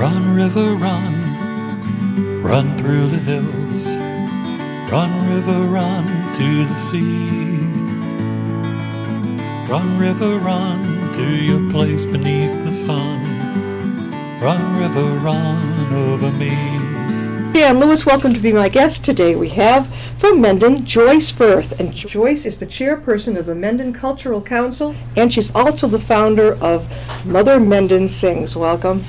Run, river, run, run through the hills. Run, river, run to the sea. Run, river, run to your place beneath the sun. Run, river, run over me. Dan Lewis, welcome to be my guest. Today we have from Mendon, Joyce Firth. And Joyce is the chairperson of the Mendon Cultural Council, and she's also the founder of Mother Mendon Sings. Welcome,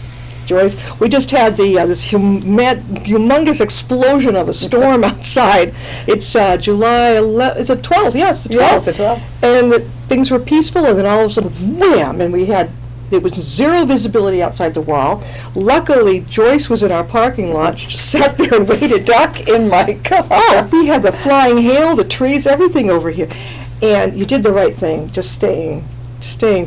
Joyce. We just had this humongous explosion of a storm outside. It's July 11th, it's the 12th, yes, the 12th. Yeah, the 12th. And things were peaceful, and then all of a sudden, wham, and there was zero visibility outside the wall. Luckily, Joyce was in our parking lot. She just sat there and waited. Stuck in my car. Oh, we had the flying hail, the trees, everything over here. And you did the right thing, just staying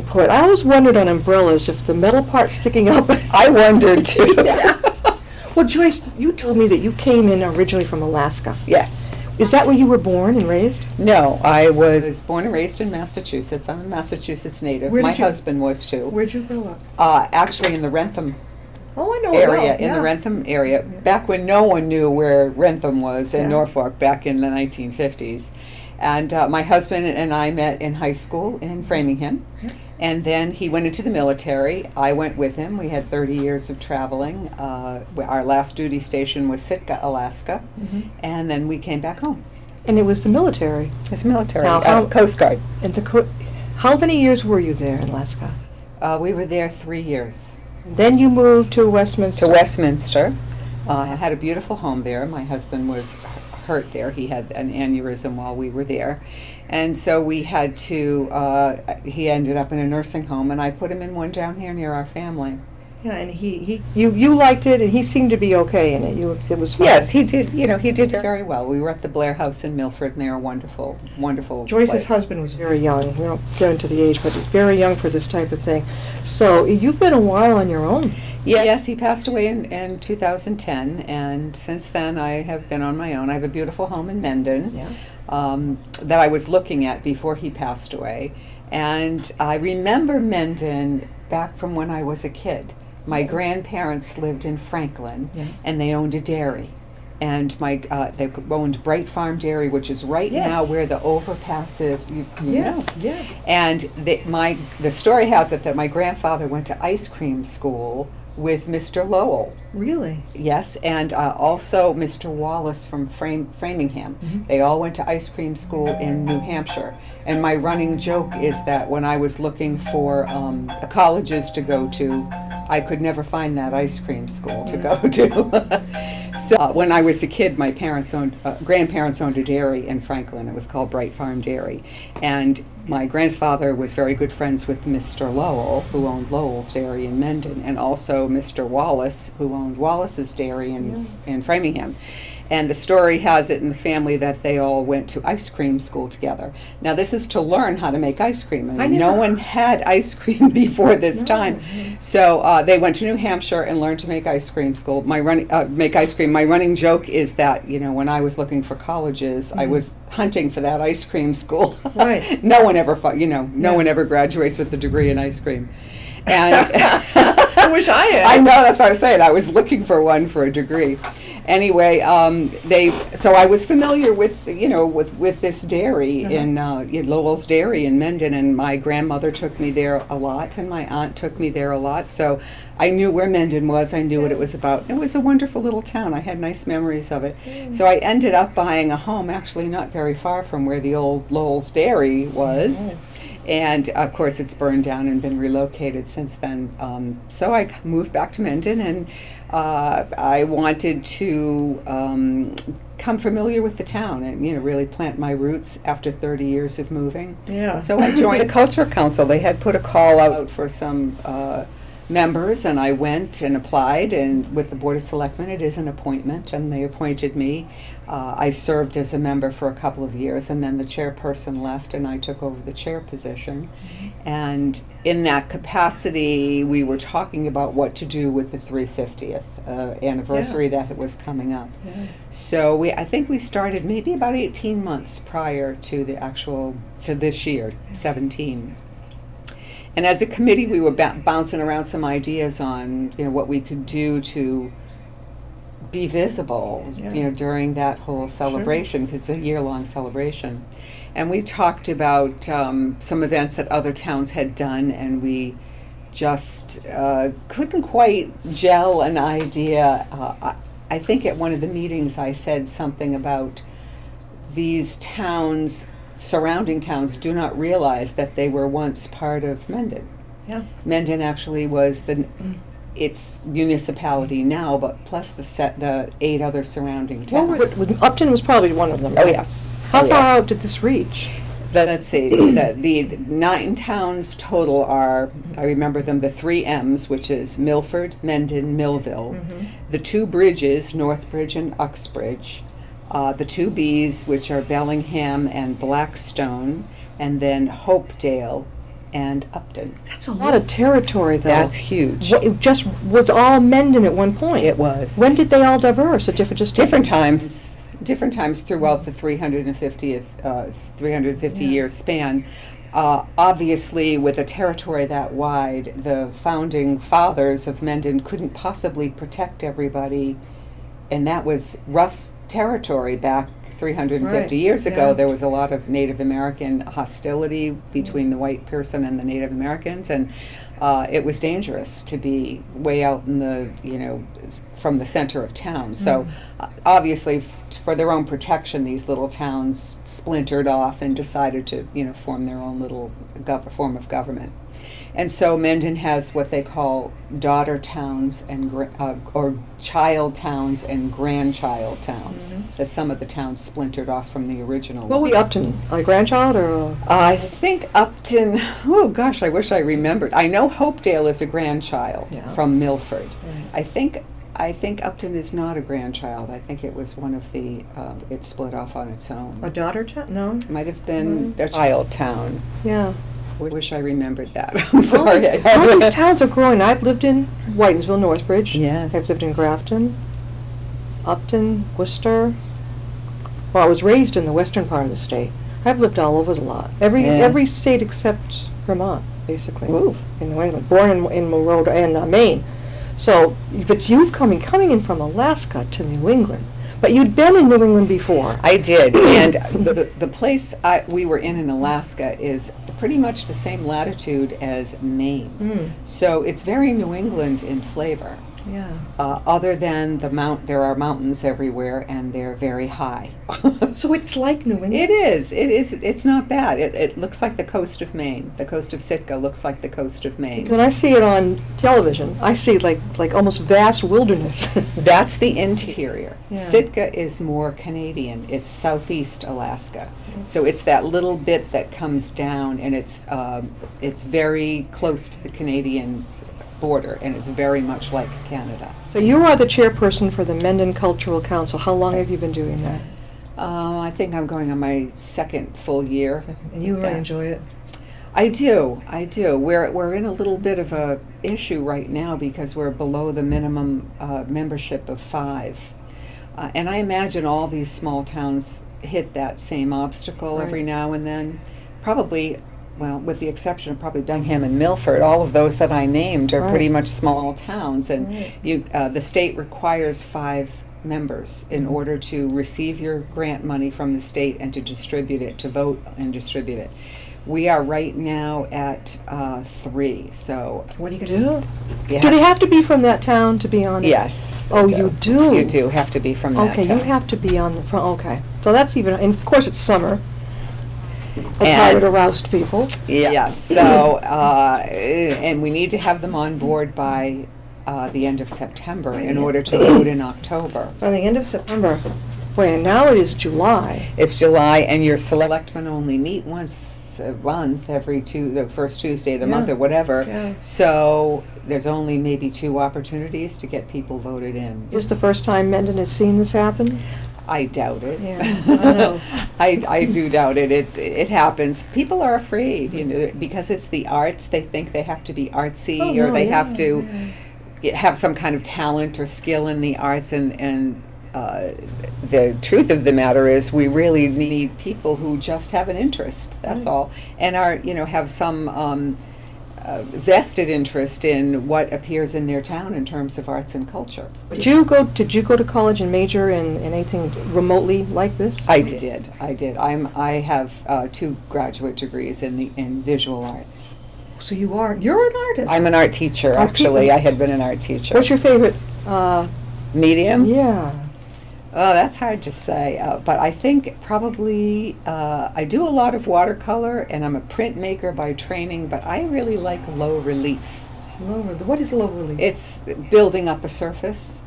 put. I always wondered on umbrellas if the metal part sticking up. I wondered too. Yeah. Well, Joyce, you told me that you came in originally from Alaska. Yes. Is that where you were born and raised? No, I was born and raised in Massachusetts. I'm a Massachusetts native. My husband was too. Where'd you grow up? Actually in the Wrentham Oh, I know area, well, in the Wrentham area, back when no one knew where Wrentham was in Yeah. Norfolk back in the 1950s. And my husband and I met in high school in Framingham. Yeah. And then he went into the military. I went with him. We had 30 years of traveling. Our last duty station was Sitka, Alaska. Mhm. And then we came back home. And it was the military. It's military, Now, Coast Guard. And how many years were you there in Alaska? We were there 3 years. And then you moved to Westminster. To Westminster. I had a beautiful home there. My husband was hurt there. He had an aneurysm while we were there. And so we had to, he ended up in a nursing home, and I put him in one down here near our family. Yeah, and you liked it, and he seemed to be okay in it. It was fine. Yes, he did. He did very well. We were at the Blair House in Milford, and they are wonderful, wonderful Joyce's place. husband was very young. We don't get into the age, but very young for this type of thing. So you've been a while on your own. Yes, he passed away in 2010, and since then I have been on my own. I have a beautiful home in Mendon. Yeah. That I was looking at before he passed away. And I remember Mendon back from when I was a kid. My grandparents lived in Franklin, Yeah. and they owned a dairy. And they owned Bright Farm Dairy, which is right Yes. now where the overpass is. You Yes, know. yeah. And the story has it that my grandfather went to ice cream school with Mr. Lowell. Really? Yes, and also Mr. Wallace from Framingham. Mhm. They all went to ice cream school in New Hampshire. And my running joke is that when I was looking for colleges to go to, I could never find that ice cream school to go to. So when I was a kid, my grandparents owned a dairy in Franklin. It was called Bright Farm Dairy. And my grandfather was very good friends with Mr. Lowell, who owned Lowell's Dairy in Mendon, and also Mr. Wallace, who owned Wallace's Dairy in Framingham. And the story has it in the family that they all went to ice cream school together. Now, this is to learn how to make ice cream. I mean, no one had ice cream before this time. So they went to New Hampshire and learned to make ice cream school. Make ice cream. My running joke is that, when I was looking for colleges, I was hunting for that ice cream school. Right. No one ever, no one ever graduates with a degree in ice cream. And I wish I had. I know, that's what I'm saying. I was looking for one for a degree. Anyway, so I was familiar with this dairy in Lowell's Dairy in Mendon, and my grandmother took me there a lot, and my aunt took me there a lot. So I knew where Mendon was. I knew what it was about. It was a wonderful little town. I had nice memories of it. So I ended up buying a home, actually not very far from where the old Lowell's Dairy was. And of course, it's burned down and been relocated since then. So I moved back to Mendon, and I wanted to become familiar with the town and really plant my roots after 30 years of moving. Yeah. So I joined the Cultural Council. They had put a call out for some members, and I went and applied, and with the Board of Selectmen it is an appointment, and they appointed me. I served as a member for a couple of years, and then the chairperson left and I took over the chair position. And in that capacity we were talking about what to do with the 350th anniversary that was coming up. Yeah. So I think we started maybe about 18 months prior to to this year, 17. And as a committee, we were bouncing around some ideas on, what we could do to be visible, Yeah. during that whole celebration, because it's a year-long celebration. And we talked about some events that other towns had done, and we just couldn't quite gel an idea. I think at one of the meetings I said something about these towns, surrounding towns, do not realize that they were once part of Mendon. Yeah. Mendon actually was its municipality now, but plus the 8 other surrounding towns. Upton was probably one of them. Oh right? yes. How Oh, far yes. out did this reach? Let's see. The 9 towns total are, I remember them, the 3 M's, which is Milford, Mendon, Millville. Mm-hmm. The 2 bridges, Northbridge and Uxbridge. The 2 B's, which are Bellingham and Blackstone, and then Hopedale and Upton. That's a lot of territory, though. That's huge. It just was all Mendon at one point. It was. When did they all diverse? At different Different times throughout the 350 Yeah. year span. Obviously, with a territory that wide, the founding fathers of Mendon couldn't possibly protect everybody, and that was rough territory back 350 Right, years ago. yeah. There was a lot of Native American hostility between the white person and the Native Americans, and it was dangerous to be way out in the, from the center of town. So obviously, for their own protection, these little towns splintered off and decided to, form their own little form of government. And so Mendon has what they call daughter towns and or child towns and grandchild towns. As some of the towns splintered off from the original. What was Upton? A grandchild or? I think Upton, oh gosh, I wish I remembered. I know Hopedale is a grandchild Yeah. from Milford. Right. I think Upton is not a grandchild. I think it was one of the, it split off on its own. A daughter town? No. Might have been a child town. Yeah. Wish I remembered that. I'm sorry. All these towns are growing. I've lived in Whitensville, Northbridge. Yes. I've lived in Grafton, Upton, Worcester. Well, I was raised in the western part of the state. I've lived all over the lot. Every state except Vermont, basically. Ooh. In New England. Born in Monroe and Maine. So, but you've coming in from Alaska to New England. But you'd been in New England before. I did, and the place we were in Alaska is pretty much the same latitude as Maine. So it's very New England in flavor. Yeah. Other than there are mountains everywhere, and they're very high. So it's like New England? It is. It's not bad. It looks like the coast of Maine. The coast of Sitka looks like the coast of Maine. When I see it on television, I see like almost vast wilderness. That's the interior. Yeah. Sitka is more Canadian. It's southeast Alaska. So it's that little bit that comes down, and it's very close to the Canadian border, and it's very much like Canada. So you are the chairperson for the Mendon Cultural Council. How long have you been doing that? I think I'm going on my 2nd full year. And you really Yeah. enjoy it? I do. We're in a little bit of a issue right now because we're below the minimum membership of 5. And I imagine all these small towns hit that same obstacle Right. every now and then. Probably, well, with the exception of probably Bellingham and Milford, all of those that I named are Right. pretty much small towns. And Right. the state requires 5 members in order to receive your grant money from the state and to distribute it, to vote and distribute it. We are right now at 3, so. What are you going to do? you Do they have to be from that town to be on it? Yes. Oh, they you do? You do have to be from that Okay, town. you have to be on the front. Okay. So that's even, and of course it's summer. It's And- harder to roust people. Yes, so, and we need to have them on board by the end of September in order to vote in October. By the end of September. Boy, and now it is July. It's July, and your selectmen only meet once a month, the first Tuesday of the month Yeah. or whatever. Yeah. So there's only maybe 2 opportunities to get people voted in. Is this the first time Mendon has seen this happen? I doubt it. Yeah, I know. I do doubt it. It happens. People are afraid, because it's the arts. They think they have to be artsy, Oh, or no, they yeah, have to have some kind of talent or skill in the arts. And the truth of the matter is, we really need people who just have an interest. That's Right. all, and are have some vested interest in what appears in their town in terms of arts and culture. Did you go to college and major in anything remotely like this? I did. I have 2 graduate degrees in visual arts. So you're an artist. I'm an art teacher, Art actually. teacher. I had been an art teacher. What's your favorite? Medium? Yeah. Oh, that's hard to say. But I think probably I do a lot of watercolor, and I'm a printmaker by training, but I really like low relief. What is low relief? It's building up a surface.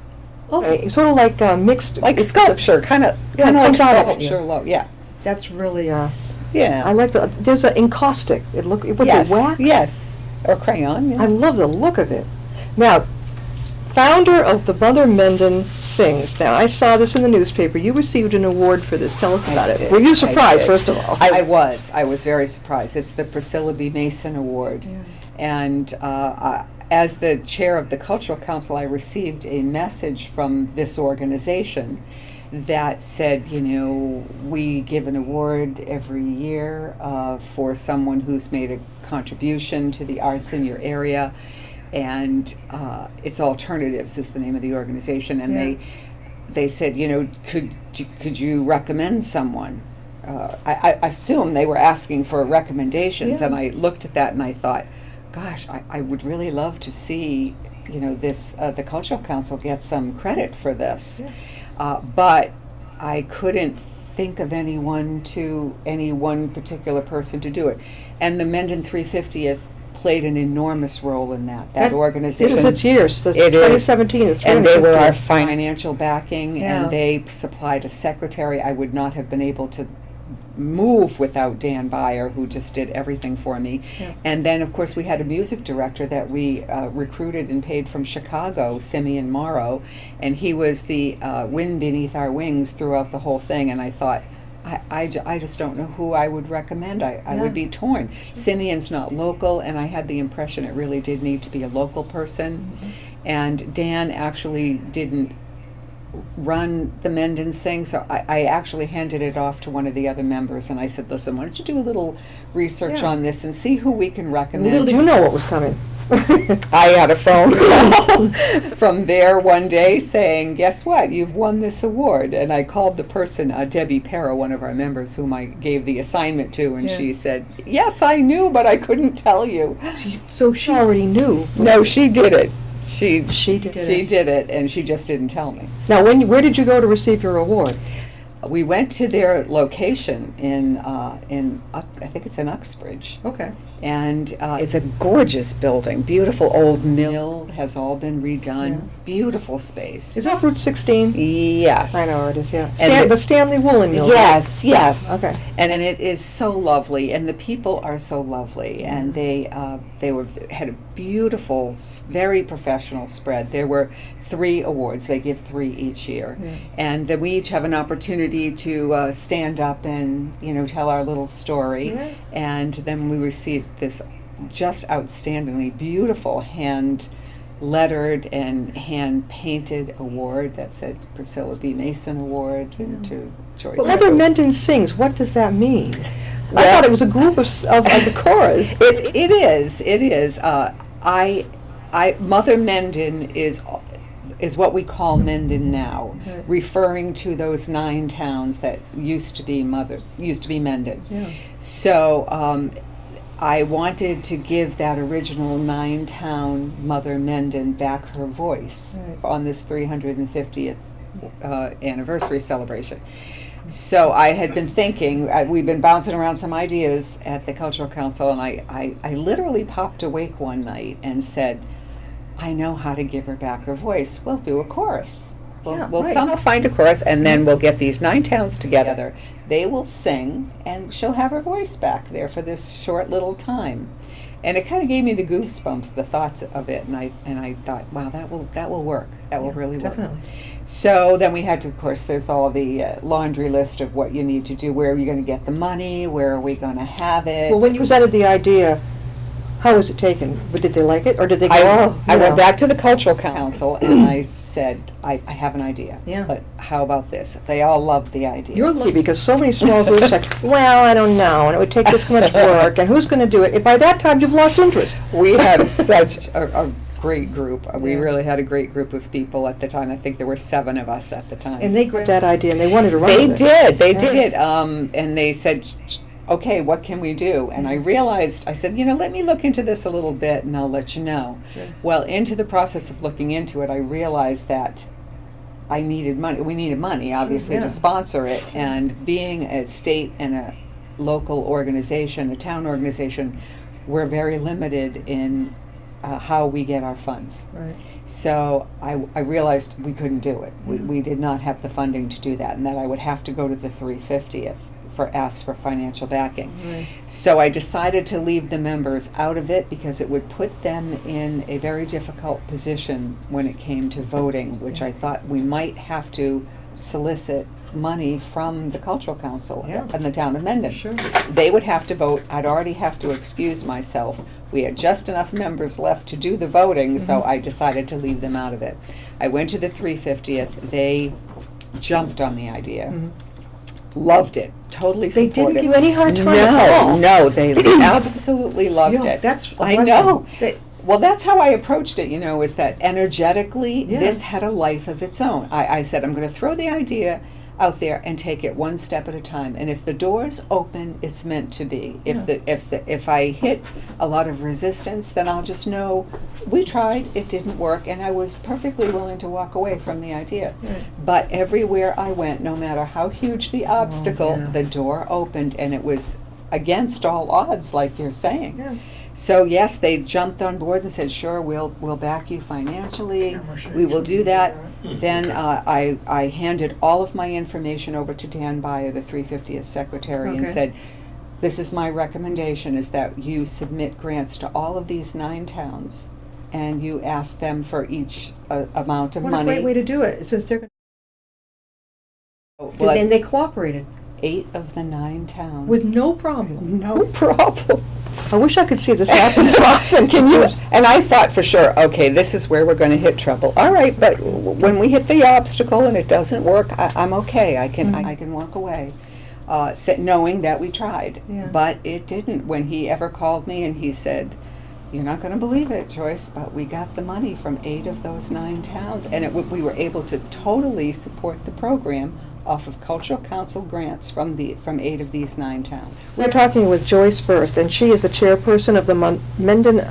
Okay, sort of like mixed. Like it's- sculpture, kind of Yeah, it like comes out of it, sculpture, yeah. low, yeah. That's really. Yeah. I like the. There's an encaustic. What's Yes, it, wax? yes. Or crayon, yeah. I love the look of it. Now, founder of the Mother Mendon Sings. Now, I saw this in the newspaper. You received an award for this. Tell us about it. did. Were you I surprised, did. first of all? I was very surprised. It's the Priscilla B. Mason Award. Yeah. And as the chair of the Cultural Council, I received a message from this organization that said, we give an award every year for someone who's made a contribution to the arts in your area. And it's Alternatives is the name of the organization. And Yeah. they said, could you recommend someone? I assume they were asking for recommendations, Yeah. and I looked at that and I thought, gosh, I would really love to see, this the Cultural Council get some credit for this, but I couldn't think of any one particular person to do it, and the Mendon 350th played an enormous role in that organization. This is its years. This It is. 2017. It's And they were our 350th. financial backing, Yeah. and they supplied a secretary. I would not have been able to move without Dan Beyer, who just did everything for me. Yeah. And then, of course, we had a music director that we recruited and paid from Chicago, Simeon Morrow, and he was the wind beneath our wings throughout the whole thing. And I thought, I just don't know who I would recommend. I Yeah. would be torn. Simeon's not local, and I had the impression it really did need to be a local person. And Dan actually didn't run the Mendon Sing, so I actually handed it off to one of the other members, and I said, listen, why don't you do a little research Yeah. on this and see who we can recommend. Little did you know what was coming. I had a phone call from there one day saying, guess what, you've won this award. And I called the person, Debbie Perro, one of our members, whom I gave the assignment to, and Yeah. she said, yes, I knew, but I couldn't tell you. So she already knew. No, she did it. She did it. and she just didn't tell me. Now, where did you go to receive your award? We went to their location in I think it's in Uxbridge. Okay. And it's a gorgeous building, beautiful old mill, has all been redone, Yeah. beautiful space. Is that Route 16? Yes. I know where it is, yeah. And The Stanley Woolen Mill. Yes, yes. Okay. And it is so lovely, and the people are so lovely, and they had a beautiful, very professional spread. There were 3 awards. They give 3 each year, Yeah. and then we each have an opportunity to stand up and tell our little story, Yeah. and then we received this just outstandingly beautiful hand lettered and hand painted award that said Priscilla B. Mason Award to Joyce. But Mother Mendon Sings, what does that mean? I Well- thought it was a group of the chorus. It is. Mother Mendon is what we call Mendon now, Right. referring to those 9 towns that used to be Mendon. Yeah. So I wanted to give that original 9-town Mother Mendon back her voice Right. on this 350th anniversary celebration. So I had been thinking, we've been bouncing around some ideas at the Cultural Council, and I literally popped awake one night and said, I know how to give her back her voice. We'll do a chorus. Yeah, We'll right. somehow find a chorus, and then we'll get these 9 towns together. They will sing, and she'll have her voice back there for this short little time. And it kind of gave me the goosebumps, the thoughts of it, and I thought, wow, that will work. That will really work. Definitely. So then we had to, of course, there's all the laundry list of what you need to do. Where are you going to get the money? Where are we going to have it? Well, when you presented the idea, How was it taken? Did they like it, or did they go, I you went know. back to the cultural council and I said, I have an idea. Yeah. But how about this? They all loved the idea. You're lucky, because so many small groups like, well, I don't know, and it would take this much work, and who's going to do it? And by that time, you've lost interest. We had such a great group. We Yeah. really had a great group of people at the time. I think there were 7 of us at the time. And they grabbed that idea, and they wanted to run They with it. did, they Yeah. did. And they said, okay, what can we do? And I realized, I said, let me look into this a little bit and I'll let you know. Sure. Well, into the process of looking into it, I realized that I needed money. We needed money, obviously, yeah. to sponsor it. And being a state and a local organization, a town organization, we're very limited in how we get our funds. Right. So I realized we couldn't do it. We did not have the funding to do that, and that I would have to go to the 350th ask for financial backing. Right. So I decided to leave the members out of it because it would put them in a very difficult position when it came to voting, which I thought we might have to solicit money from the Cultural Council Yeah. in the town of Mendon. Sure. They would have to vote. I'd already have to excuse myself. We had just enough members left to do the voting, so I decided to leave them out of it. I went to the 350th. They jumped on the idea. Loved it. Totally They supported. didn't give you any hard time at all. No, they absolutely loved Yeah, it. that's a I blessing. know. They- Well, that's how I approached it, is that energetically, Yeah. this had a life of its own. I said, I'm going to throw the idea out there and take it one step at a time. And if the doors open, it's meant to be. If I hit a lot of resistance, then I'll just know we tried, it didn't work, and I was perfectly willing to walk away from the idea. Right. But everywhere I went, no matter how huge the obstacle, yeah. the door opened, and it was against all odds, like you're saying. Yeah. So yes, they jumped on board and said, "Sure, we'll back you financially. We will do that." Then I handed all of my information over to Dan Byer, the 350th secretary, and Okay. said, "This is my recommendation: is that you submit grants to all of these 9 towns, and you ask them for each amount of What money." a great way to do it. It says they're Well, and they cooperated 8 of the 9 towns with no problem. no problem. I wish I could see this happen often. Can you? And I thought for sure, okay, this is where we're going to hit trouble. All right, but when we hit the obstacle and it doesn't work, I'm okay. I can walk away, knowing that we tried. Yeah. But it didn't. When he ever called me and he said, "You're not going to believe it, Joyce, but we got the money from 8 of those 9 towns, and we were able to totally support the program off of Cultural Council grants from 8 of these 9 towns." We're talking with Joyce Firth, and she is the chairperson of the Mendon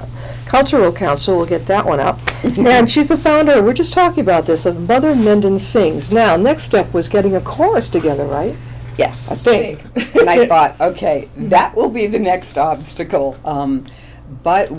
Cultural Council. We'll get that one up. And she's the founder, we're just talking about this, of Mother Mendon Sings. Now, next step was getting a chorus together, right? Yes. I think. And I thought, okay, that will be the next obstacle. But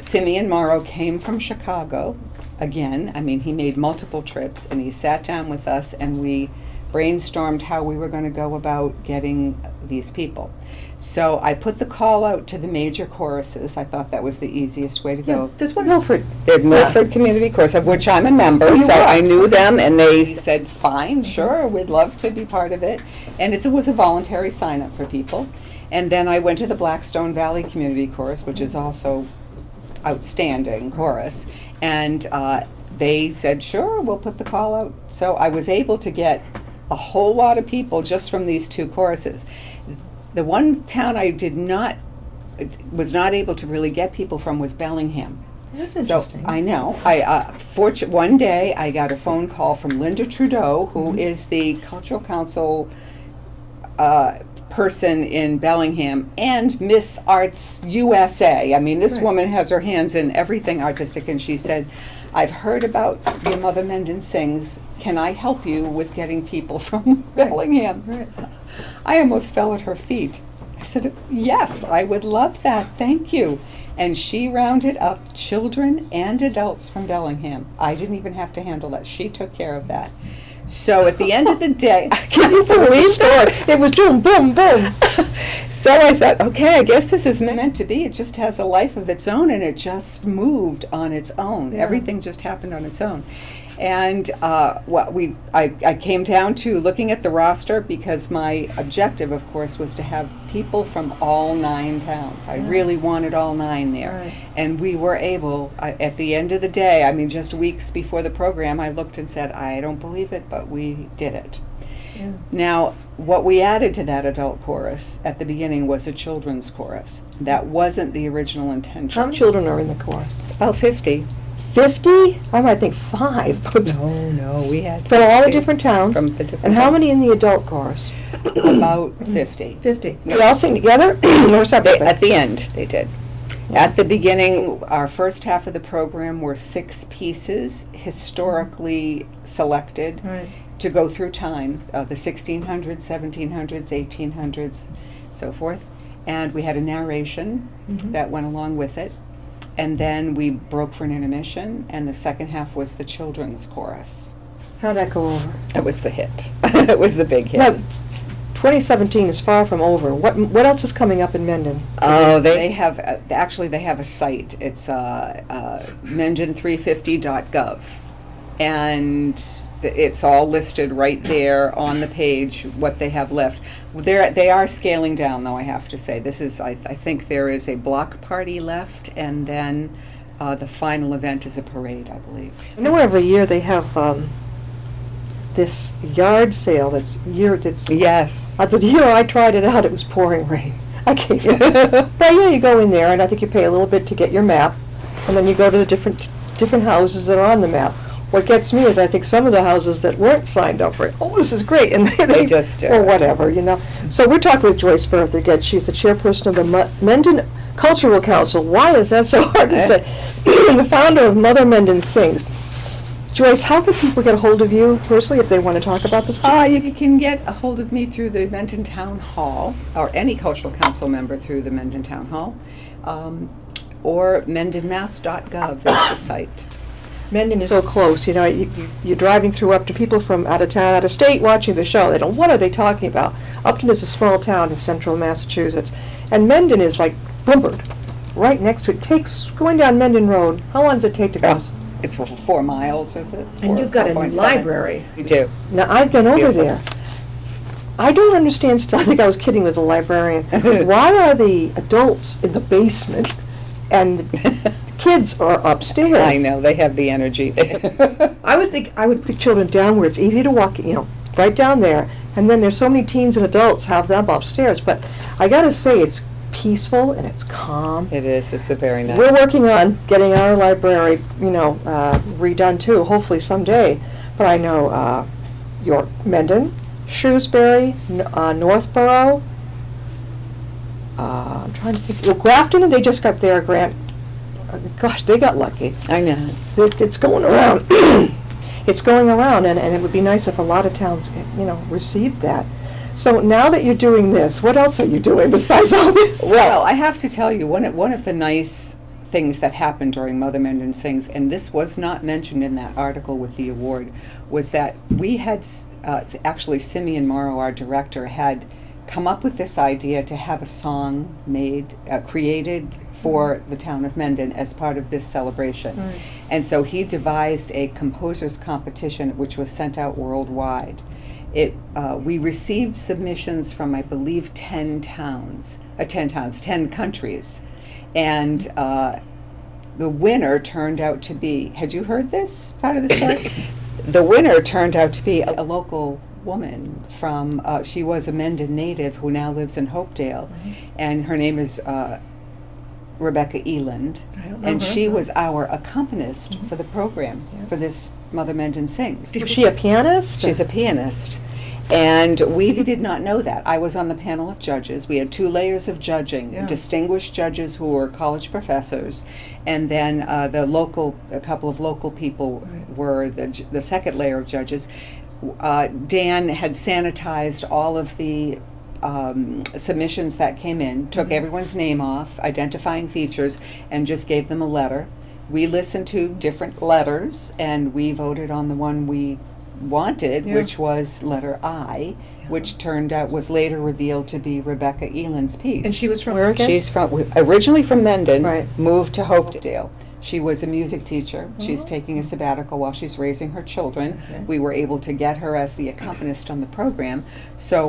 Simeon Morrow came from Chicago again. I mean, he made multiple trips, and he sat down with us, and we brainstormed how we were going to go about getting these people. So I put the call out to the major choruses. I thought that was the easiest way to go. There's one Milford. The Milford Community Chorus, of which I'm a member, You so are. I knew them, and they said, fine, sure, we'd love to be part of it. And it was a voluntary sign-up for people. And then I went to the Blackstone Valley Community Chorus, which is also outstanding chorus, and they said, sure, we'll put the call out. So I was able to get a whole lot of people just from these 2 choruses. The one town I was not able to really get people from was Bellingham. That's So interesting. I know. One day I got a phone call from Linda Trudeau, who is the Cultural Council person in Bellingham and Miss Arts USA. I mean, this Right. woman has her hands in everything artistic, and she said, "I've heard about your Mother Mendon Sings. Can I help you with getting people from Bellingham?" Right. I almost fell at her feet. I said, "Yes, I would love that. Thank you." And she rounded up children and adults from Bellingham. I didn't even have to handle that. She took care of that. So at the end of the day, can you believe that? It was boom, boom, boom. So I thought, okay, I guess this is meant to be. It just has a life of its own, and it just moved on its own. Yeah. Everything just happened on its own. And I came down to looking at the roster because my objective, of course, was to have people from all 9 towns. I really wanted all 9 there. Right. And we were able, at the end of the day, I mean, just weeks before the program, I looked and said, I don't believe it, but we did it. Yeah. Now, what we added to that adult chorus at the beginning was a children's chorus. That wasn't the original intention. How many children are in the chorus? About 50. 50? I might think 5. But No, we had from all the different towns. From the different And how towns. many in the adult chorus? About 50. 50. Yeah. They all sing together or separately? At the end, they did. At the beginning, our first half of the program were 6 pieces, historically selected Right. to go through time, the 1600s, 1700s, 1800s, so forth. And we had a narration that went along with it. And then we broke for an intermission, and the second half was the children's chorus. How'd that go over? It was the hit. It was the big hit. Now, 2017 is far from over. What else is coming up in Mendon? Oh, they have, actually they have a site. It's mendon350.gov. And it's all listed right there on the page, what they have left. They are scaling down, though, I have to say. This is, I think there is a block party left, and then the final event is a parade, I believe. I know every year they have this yard sale that's Yes. the year I tried it out, it was pouring rain. I gave it. But you go in there, and I think you pay a little bit to get your map, and then you go to the different houses that are on the map. What gets me is I think some of the houses that weren't signed up for it, oh, this is great, and They just do. or whatever, So we're talking with Joyce Firth again. She's the chairperson of the Mendon Cultural Council. Why is that so hard to say? And the founder of Mother Mendon Sings. Joyce, how can people get a hold of you personally if they want to talk about this? You can get a hold of me through the Mendon Town Hall, or any cultural council member through the Mendon Town Hall, or mendonmass.gov is the site. Mendon is so close, you're driving through Upton, people from out of town, out of state watching the show, they don't, what are they talking about? Upton is a small town in central Massachusetts, and Mendon is like Bloomberg, right next to it. Going down Mendon Road, how long does it take to go? It's 4 miles, is it? And you've got a 4.7. library. We do. Now, I've been over beautiful. there. I don't understand still, I think I was kidding with the librarian, why are the adults in the basement and the kids are upstairs? I know, they have the energy. I would think children down where it's easy to walk, right down there, and then there's so many teens and adults have them upstairs. But I gotta say, it's peaceful and it's calm. It is, it's a very nice. We're working on getting our library, redone too, hopefully someday. But I know York, Mendon, Shrewsbury, Northborough. I'm trying to think. Well, Grafton, they just got their grant. Gosh, they got lucky. I know. It's going around. It's going around, and it would be nice if a lot of towns, received that. So now that you're doing this, what else are you doing besides all this? Well, I have to tell you, one of the nice things that happened during Mother Mendon Sings, and this was not mentioned in that article with the award, was that we had, actually Simeon Morrow, our director, had come up with this idea to have a song created for the town of Mendon as part of this celebration. Right. And so he devised a composers competition which was sent out worldwide. We received submissions from, I believe, 10 countries. And the winner turned out to be, had you heard this part of the story? The winner turned out to be a local woman from, she was a Mendon native who now lives in Hopedale. And her name is Rebecca Eland. I don't know And her. she was our accompanist for the program, for this Mother Mendon Sings. Was she a pianist? She's a pianist. And we did not know that. I was on the panel of judges. We had 2 layers of judging, Yeah. distinguished judges who were college professors, and then a couple of local people were the second layer of judges. Dan had sanitized all of the submissions that came in, took everyone's name off, identifying features, and just gave them a letter. We listened to different letters, and we voted on the one we wanted, Yeah. which was letter I, which was later revealed to be Rebecca Eland's piece. And she was from where again? She's originally from Mendon, Right. moved to Hopedale. She was a music teacher. She's taking a sabbatical while she's raising her children. Okay. We were able to get her as the accompanist on the program. So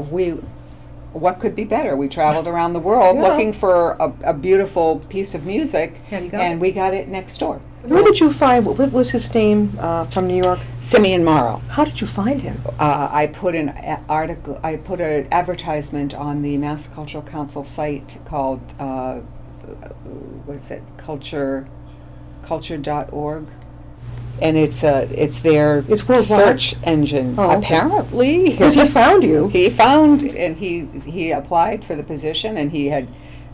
what could be better? We traveled around the world Yeah. looking for a beautiful piece of music, And you got and it. we got it next door. Where did you find, what was his name from New York? Simeon Morrow. How did you find him? I put an article. I put an advertisement on the Mass Cultural Council site called what's it? Culture.org, and it's their It's worldwide? search engine. Oh, okay. Apparently, Because he found you. He found, and he applied for the position, and he had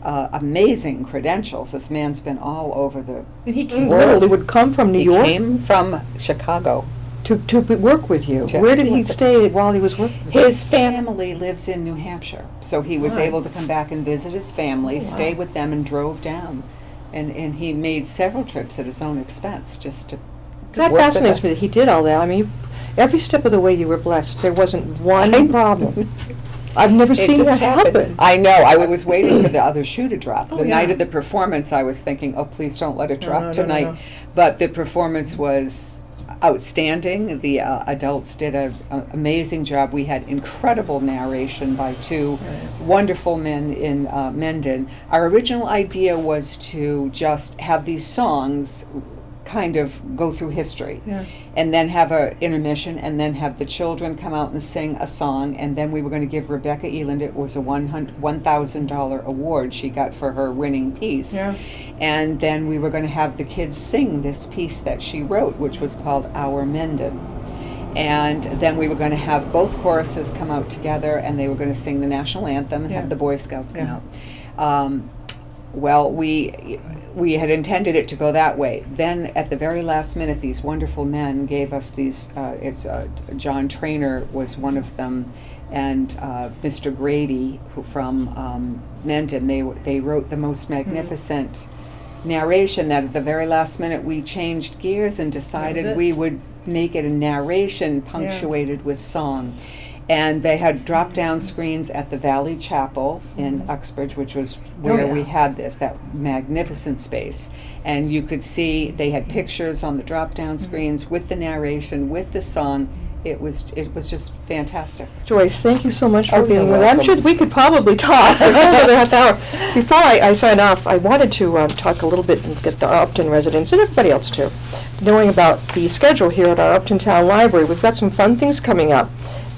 amazing credentials. This man's been all over the And he came, world. literally would come from New He York came from Chicago. to work with you. To Where did he work with stay while he was working? His family lives in New Hampshire, so he was Right. able to come back and visit his family, Oh, wow. stay with them, and drove down. And he made several trips at his own expense just to That work with fascinates us. me that he did all that. I mean, every step of the way you were blessed. There wasn't one problem. I've never It seen just that happened. happen. I know. I was waiting for the other shoe to drop. Oh, The night yeah. of the performance, I was thinking, "Oh, please don't let it No, drop no, no, tonight." no. But the performance was outstanding. The adults did an amazing job. We had incredible narration by two wonderful men in Mendon. Our original idea was to just have these songs kind of go through history, Yeah. and then have a intermission, and then have the children come out and sing a song, and then we were going to give Rebecca Eland, it was a $1,000 award she got for her winning piece, Yeah. and then we were going to have the kids sing this piece that she wrote, which was called Our Mendon. And then we were going to have both choruses come out together, and they were going to sing the national anthem and Yeah. have the Boy Scouts come Yeah. out. Well, we had intended it to go that way. Then, at the very last minute, these wonderful men gave us these. John Trainer was one of them, and Mr. Grady, who from Mendon. They wrote the most magnificent narration that at the very last minute we changed gears and That was decided it. we would make it a narration punctuated with song. And they had drop-down screens at the Valley Chapel in Uxbridge, which was where yeah. we had that magnificent space. And you could see they had pictures on the drop-down screens with the narration, with the song. It was just fantastic. Joyce, thank you so much for Oh, being you're with us. I'm welcome. sure we could probably talk for another half hour. Before I sign off, I wanted to talk a little bit and get the Upton residents and everybody else too, knowing about the schedule here at our Upton Town Library. We've got some fun things coming up.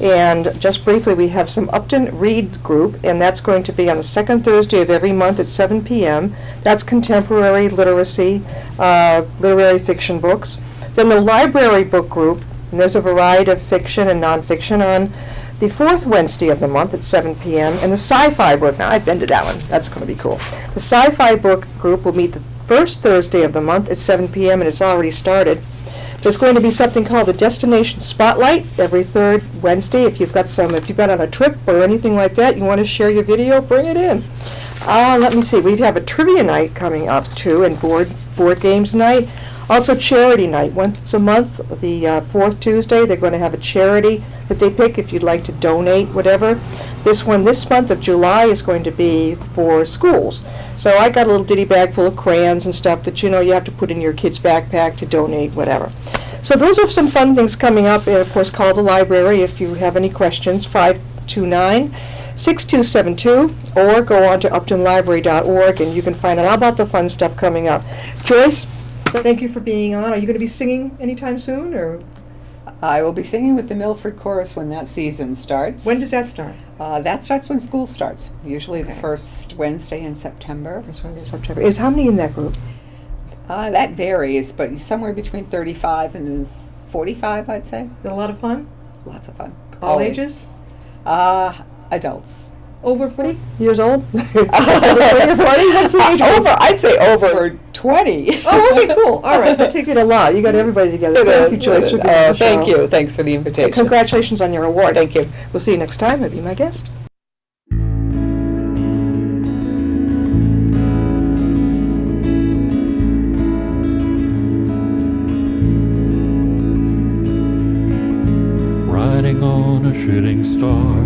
And just briefly, we have some Upton Read Group, and that's going to be on the second Thursday of every month at 7 p.m. That's contemporary literacy, literary fiction books. Then the Library Book Group, and there's a variety of fiction and nonfiction on the fourth Wednesday of the month at 7 p.m. And the Sci-Fi Book, now I've been to that one, that's going to be cool. The Sci-Fi Book Group will meet the first Thursday of the month at 7 p.m., and it's already started. There's going to be something called the Destination Spotlight every third Wednesday. If you've been on a trip or anything like that, you want to share your video, bring it in. Let me see, we have a trivia night coming up too, and board games night. Also charity night, once a month, the fourth Tuesday, they're going to have a charity that they pick if you'd like to donate, whatever. This month of July is going to be for schools. So I got a little ditty bag full of crayons and stuff that you have to put in your kid's backpack to donate, whatever. So those are some fun things coming up. And of course, call the library if you have any questions, 529-6272, or go on to uptonlibrary.org and you can find out all about the fun stuff coming up. Joyce, thank you for being on. Are you going to be singing anytime soon, or I will be singing with the Milford Chorus when that season starts. when does that start? That starts when school starts, usually the Okay. first Wednesday in September. This one is September. Is how many in that group? That varies, but somewhere between 35 and 45, I'd say. Is it a lot of fun? Lots of fun. All Always. ages? Adults. Over 40 years old? Over 40 or 40? What's the age group? I'd say over 20. Oh, okay, cool. All right, that takes it a lot. You got everybody together. Thank you, Joyce, for being on the Thank show. you. Thanks for the invitation. Congratulations on your award. Thank you. We'll see you next time. Be my guest. Riding on a shooting star,